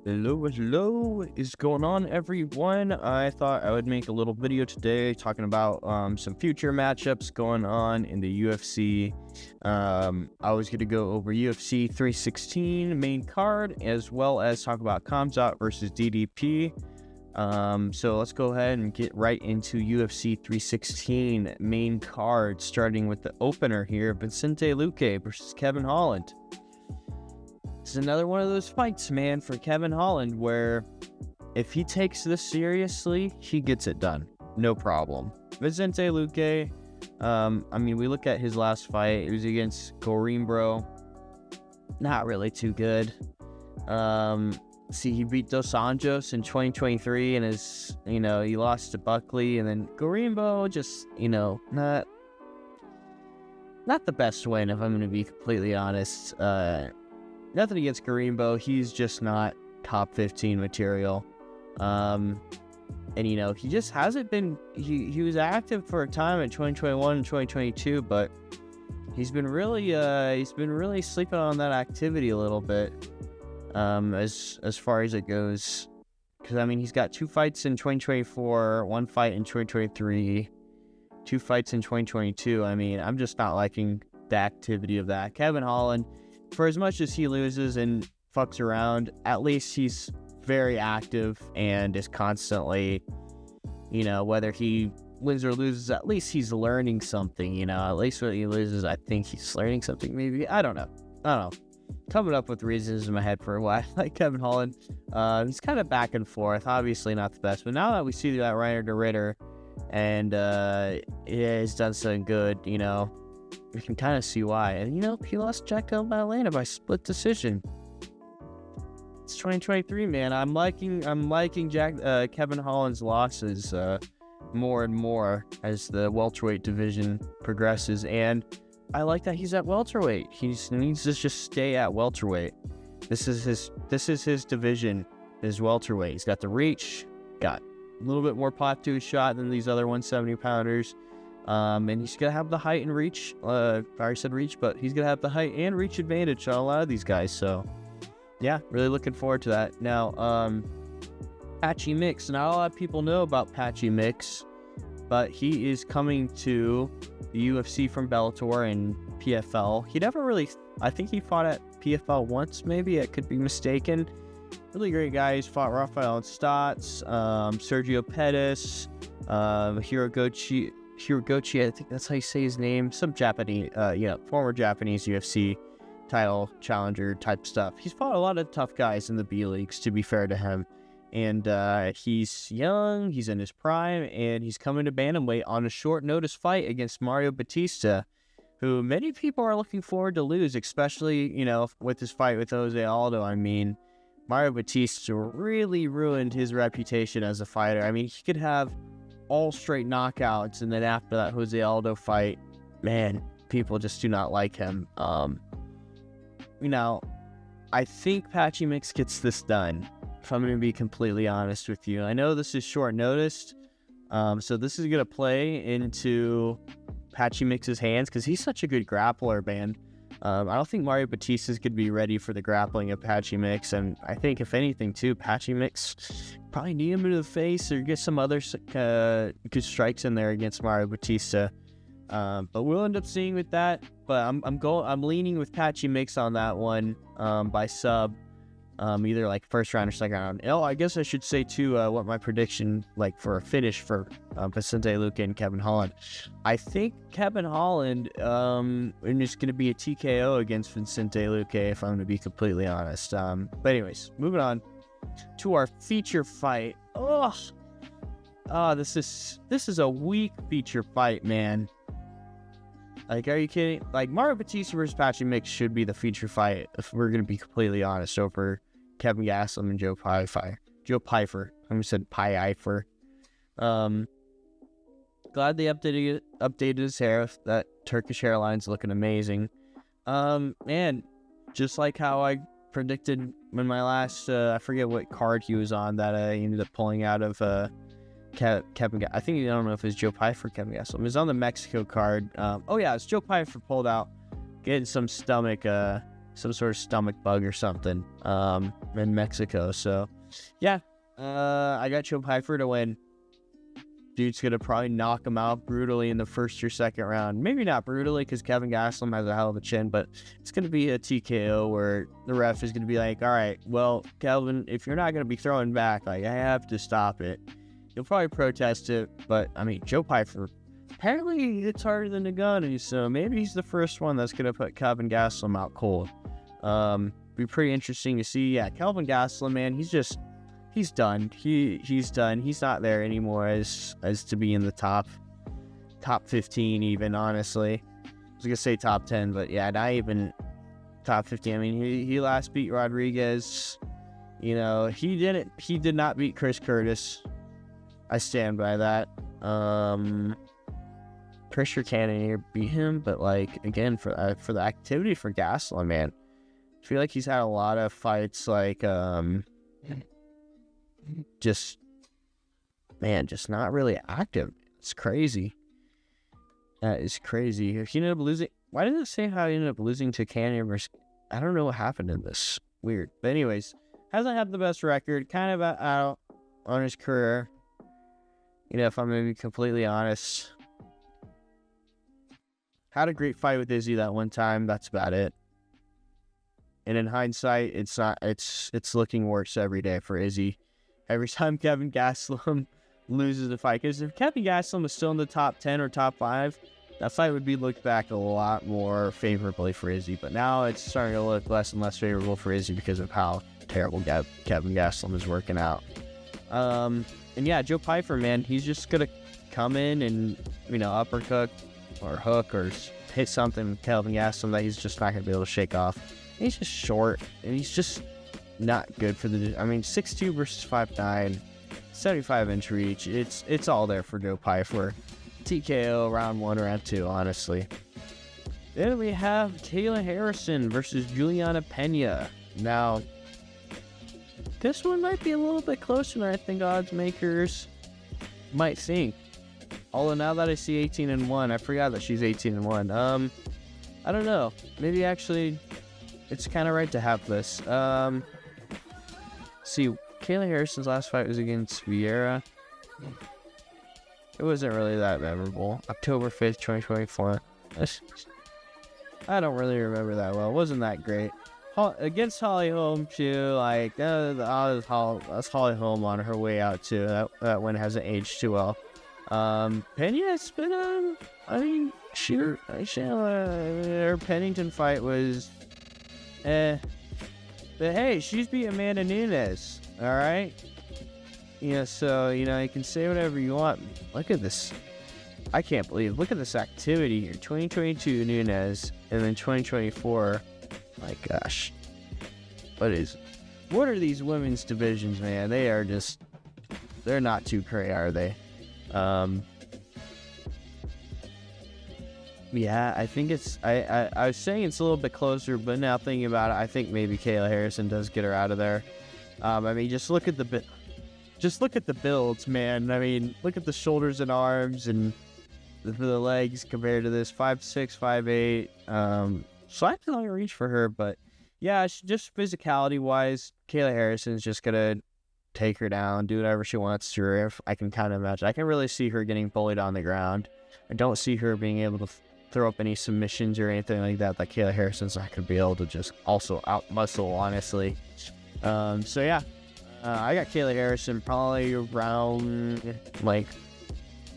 Hello, what is going on, everyone? I thought I would make a little video today talking about some future matchups going on in the UFC. I was going to go over UFC 316 main card, as well as talk about Kamzat versus DDP. So let's go ahead and get right into UFC 316 main card, starting with the opener here, Vicente Luque versus Kevin Holland. It's another one of those fights, man, for Kevin Holland, where if he takes this seriously, he gets it done. No problem. Vicente Luque, we look at his last fight. It was against Bro. Not really too good. He beat Dos Anjos in 2023, and he lost to Buckley, and then Gorimbo just, not the best win, if I'm going to be completely honest. Nothing against Gorimbo, he's just not top 15 material. He just hasn't been, he was active for a time in 2021 and 2022, but he's been really sleeping on that activity a little bit, as far as it goes. Because, he's got 2 fights in 2024, 1 fight in 2023, 2 fights in 2022. I'm just not liking the activity of that. Kevin Holland, for as much as he loses and fucks around, at least he's very active and is constantly, whether he wins or loses, at least he's learning something, at least when he loses, I think he's learning something, maybe. I don't know. Coming up with reasons in my head for why I like Kevin Holland. He's kind of back and forth, obviously not the best, but now that we see that Reiner de Ritter and he's done something good, we can kind of see why. And, he lost Jack Del Atlanta by split decision. It's 2023, man. I'm liking Kevin Holland's losses more and more as the welterweight division progresses. And I like that he's at welterweight. He needs to just stay at welterweight. This is his division, is welterweight. He's got the reach, got a little bit more pop to his shot than these other 170-pounders. And he's going to have the height and reach. I already said reach, but he's going to have the height and reach advantage on a lot of these guys. So, yeah, really looking forward to that. Now, Patchy Mix. Not a lot of people know about Patchy Mix, but he is coming to the UFC from Bellator and PFL. He never really, I think he fought at PFL once, maybe. I could be mistaken. Really great guy. He's fought Rafael Stotts, Sergio Pettis, Hirogochi, I think that's how you say his name. Some Japanese, former Japanese UFC title challenger type stuff. He's fought a lot of tough guys in the B leagues, to be fair to him. And he's young, he's in his prime, and he's coming to bantamweight on a short notice fight against Mario Batista, who many people are looking forward to lose, especially, with his fight with Jose Aldo. Mario Batista really ruined his reputation as a fighter. He could have all straight knockouts, and then after that Jose Aldo fight, man, people just do not like him. I think Patchy Mix gets this done, if I'm going to be completely honest with you. I know this is short notice, so this is going to play into Patchy Mix's hands, because he's such a good grappler, man. I don't think Mario Batista's going to be ready for the grappling of Patchy Mix, and I think, if anything, too, Patchy Mix probably knee him into the face or get some other good strikes in there against Mario Batista. But we'll end up seeing with that. But I'm leaning with Patchy Mix on that one by sub, either like first round or second round. I guess I should say too what my prediction for a finish for Vicente Luque and Kevin Holland. I think Kevin Holland is going to be a TKO against Vicente Luque, if I'm going to be completely honest. But anyways, moving on to our feature fight. This is a weak feature fight, man. Are you kidding? Mario Batista versus Patchy Mix should be the feature fight, if we're gonna be completely honest, over Kevin Gastelum and Joe Pyfer. I said Pyfer. Glad they updated his hair. That Turkish hairline's looking amazing. Man, just like how I predicted when my last, I forget what card he was on, that I ended up pulling out of Kevin, I think, I don't know if it's Joe Pyfer or Kevin Gastelum. It was on the Mexico card. It's Joe Pyfer pulled out, getting some stomach some sort of stomach bug or something in Mexico. So, yeah, I got Joe Pyfer to win. Dude's going to probably knock him out brutally in the first or second round. Maybe not brutally because Kevin Gastelum has a hell of a chin, but it's going to be a TKO where the ref is going to be like, all right, well, Kelvin, if you're not going to be throwing back, like, I have to stop it. You'll probably protest it, but, I mean, Joe Pyfer, apparently it's harder than the gun, so maybe he's the first one that's going to put Kevin Gastelum out cold. Be pretty interesting to see. Yeah, Kelvin Gastelum, man, he's done. He's done. He's not there anymore as to be in the top 15 even, honestly. I was gonna say top 10, but yeah, not even top 15. I mean, he last beat Rodriguez. You know, he did not beat Chris Curtis. I stand by that. Pretty sure Cannonier beat him, but like, again, for the activity for Gastelum, man, I feel like he's had a lot of fights like just not really active. It's crazy. That is crazy. If he ended up losing, why did it say how he ended up losing to Cannonier versus, I don't know what happened in this. Weird. But anyways, hasn't had the best record. Kind of out on his career. You know, if I'm gonna be completely honest. Had a great fight with Izzy that one time. That's about it. And in hindsight, it's looking worse every day for Izzy. Every time Kevin Gastelum loses a fight. Because if Kevin Gastelum was still in the top 10 or top 5, that fight would be looked back a lot more favorably for Izzy. But now it's starting to look less and less favorable for Izzy because of how terrible Kevin Gastelum is working out. And yeah, Joe Pyfer, man, he's just going to come in and, you know, uppercut or hook or hit something with Kevin Gastelum that he's just not going to be able to shake off. He's just short, and he's just not good for the... I mean, 6'2 versus 5'9", 75-inch reach. It's all there for Joe Pyfer. TKO round 1, round 2, honestly. Then we have Kayla Harrison versus Juliana Pena. Now, this one might be a little bit closer than I think odds makers might think. Although now that I see 18-1, I forgot that she's 18-1. I don't know. Maybe actually... it's kind of right to have this. See, Kayla Harrison's last fight was against Vieira. It wasn't really that memorable. October 5th, 2024. I don't really remember that well. It wasn't that great. Against Holly Holm, too. Like, that's Holly Holm on her way out, too. That one hasn't aged too well. Pena's been, I mean, her Pennington fight was... but hey, she's beat Amanda Nunes, alright? Yeah, so, you know, you can say whatever you want. Look at this. I can't believe, look at this activity here. 2022 Nunes, and then 2024. My gosh. What are these women's divisions, man? They are just, they're not too great, are they? Yeah, I think it's... I was saying it's a little bit closer, but now thinking about it, I think maybe Kayla Harrison does get her out of there. I mean, just look at the builds, man. I mean, look at the shoulders and arms and the legs compared to this 5'6", 5'8". Slightly longer reach for her, but yeah, just physicality wise, Kayla Harrison's just gonna take her down, do whatever she wants to her. If I can kind of imagine, I can really see her getting bullied on the ground. I don't see her being able to throw up any submissions or anything like that Kayla Harrison's not going to be able to just also out-muscle, honestly. So, yeah. I got Kayla Harrison probably around, like,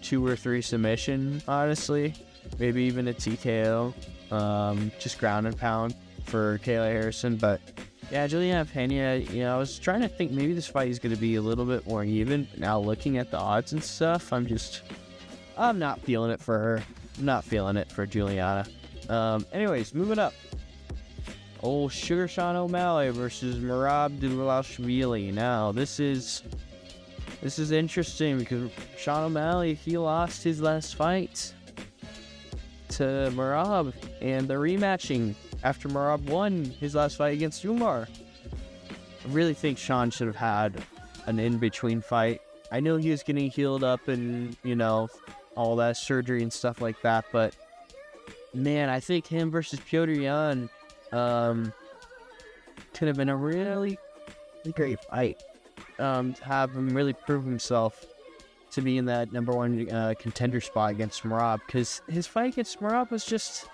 2 or 3 submission, honestly. Maybe even a TKO. Just ground and pound for Kayla Harrison. But, yeah, Juliana Pena, you know, I was trying to think maybe this fight is going to be a little bit more even. But now looking at the odds and stuff, I'm not feeling it for her. I'm not feeling it for Juliana. Anyways, moving up. Old Sugar Sean O'Malley versus Merab Dvalishvili. Now, this is interesting because Sean O'Malley, he lost his last fight to Merab, and they're rematching after Merab won his last fight against Umar. I really think Sean should have had an in-between fight. I know he was getting healed up and, you know, all that surgery and stuff like that, but man, I think him versus Piotr Jan, could have been a really great fight. To have him really prove himself to be in that number one contender spot against Merab, because his fight against Merab was just,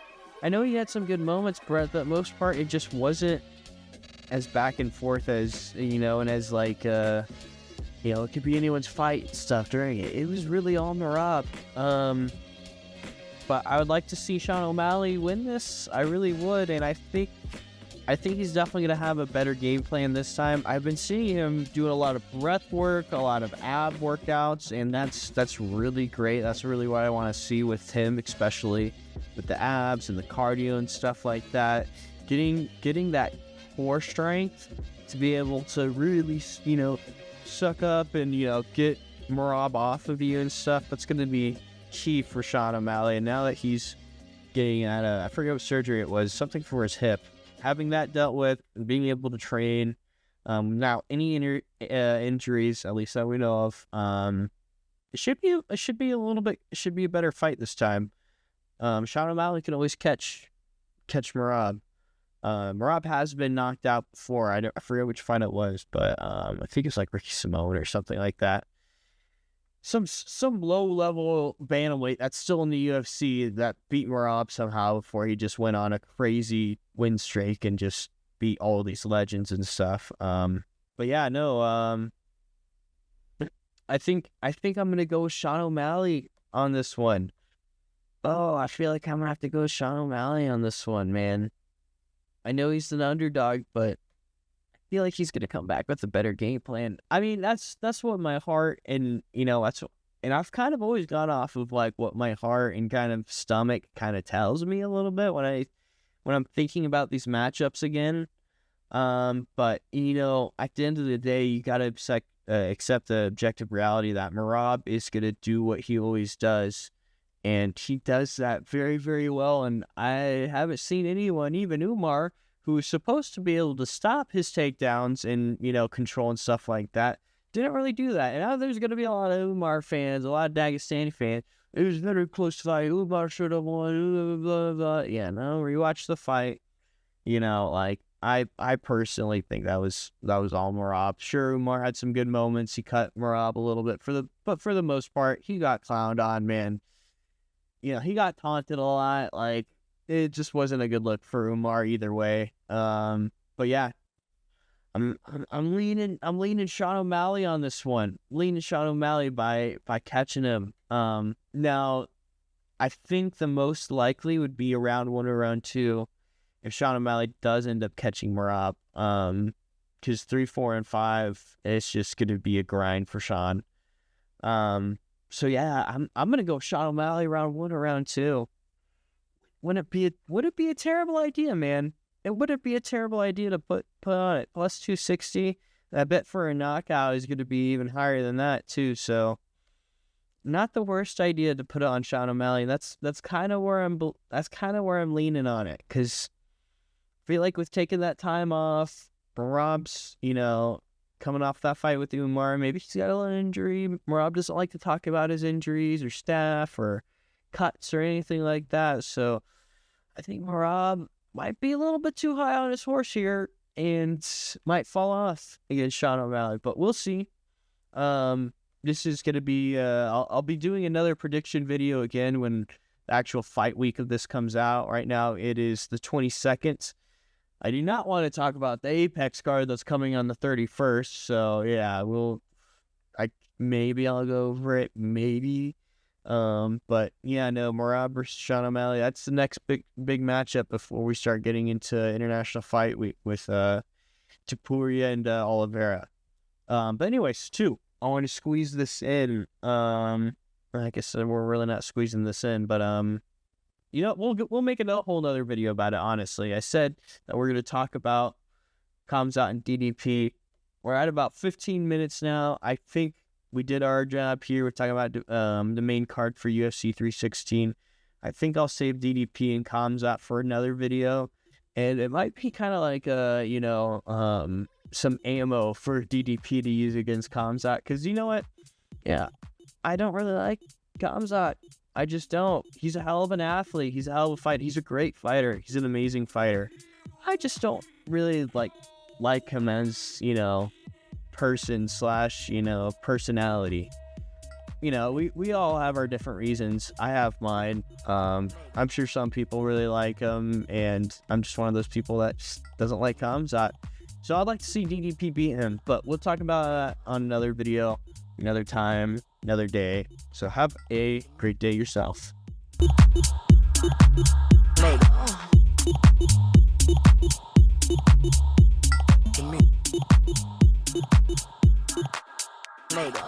I know he had some good moments, but for the most part, it just wasn't as back and forth as, and as like, it could be anyone's fight and stuff during it. It was really all Merab. But I would like to see Sean O'Malley win this. I really would, and I think he's definitely going to have a better game plan this time. I've been seeing him doing a lot of breath work, a lot of ab workouts, and that's really great. That's really what I want to see with him, especially with the abs and the cardio and stuff like that. Getting that core strength to be able to really, suck up and, get Merab off of you and stuff. That's going to be key for Sean O'Malley. And now that he's getting at I forget what surgery it was, something for his hip, having that dealt with and being able to train, now any injuries, at least that we know of, it should be a better fight this time. Sean O'Malley can always catch Merab. Merab has been knocked out before. I forget which fight it was, but I think it's like Ricky Simone or something like that. Some low-level bantamweight that's still in the UFC that beat Merab somehow before he just went on a crazy win streak and just beat all these legends and stuff. But yeah, no. I think I'm gonna go with Sean O'Malley on this one. Oh, I feel like I'm gonna have to go with Sean O'Malley on this one, man. I know he's an underdog, but I feel like he's gonna come back with a better game plan. I mean, that's what my heart and and I've kind of always gone off of like what my heart and kind of stomach kind of tells me a little bit when I'm thinking about these matchups again. But at the end of the day, you gotta accept the objective reality that Merab is gonna do what he always does. And he does that very, very well. And I haven't seen anyone, even Umar, who was supposed to be able to stop his takedowns and, control and stuff like that, didn't really do that. And now there's going to be a lot of Umar fans, a lot of Dagestani fans. It was a very close fight. Umar should have won. Blah, blah, blah. Yeah, no, rewatch the fight. I personally think that was all Merab. Sure, Umar had some good moments. He cut Merab a little bit, but for the most part, he got clowned on, man. He got taunted a lot. Like, it just wasn't a good look for Umar either way. But yeah, I'm leaning Sean O'Malley on this one. Leaning Sean O'Malley by catching him. Now, I think the most likely would be round 1 or round 2 if Sean O'Malley does end up catching Merab. Because 3, 4, and 5, it's just gonna be a grind for Sean. So yeah, I'm gonna go Sean O'Malley round 1 or round 2. Would it be a terrible idea, man? It wouldn't be a terrible idea to put on it. Plus 260. I bet for a knockout is going to be even higher than that too. So, not the worst idea to put it on Sean O'Malley. That's kind of where I'm leaning on it, because I feel like with taking that time off, Merab's coming off that fight with Umar, maybe he's got a little injury. Merab doesn't like to talk about his injuries or staff or cuts or anything like that. So I think Merab might be a little bit too high on his horse here and might fall off against Sean O'Malley, but we'll see. This is going to be, I'll be doing another prediction video again when the actual fight week of this comes out. Right now it is the 22nd. I do not want to talk about the Apex card that's coming on the 31st. So yeah, maybe I'll go over it, maybe. But yeah, no, Merab versus Sean O'Malley. That's the next big matchup before we start getting into International Fight Week with Topuria and Oliveira. But anyways, I want to squeeze this in. I guess we're really not squeezing this in, but we'll make a whole other video about it. Honestly, I said that we're going to talk about Khamzat and DDP. We're at about 15 minutes now. I think we did our job here. We're talking about the main card for UFC 316. I think I'll save DDP and Khamzat for another video, and it might be kind of like some ammo for DDP to use against Khamzat, because you know what? Yeah, I don't really like Khamzat. I just don't. He's a hell of an athlete. He's a hell of a fighter. He's a great fighter. He's an amazing fighter. I just don't really like like him as, you know, person slash, you know, personality. You know, we all have our different reasons. I have mine. I'm sure some people really like him, and I'm just one of those people that just doesn't like Hamzat. So I'd like to see DDP beat him, but we'll talk about that on another video, another time, another day. So have a great day yourself. Later.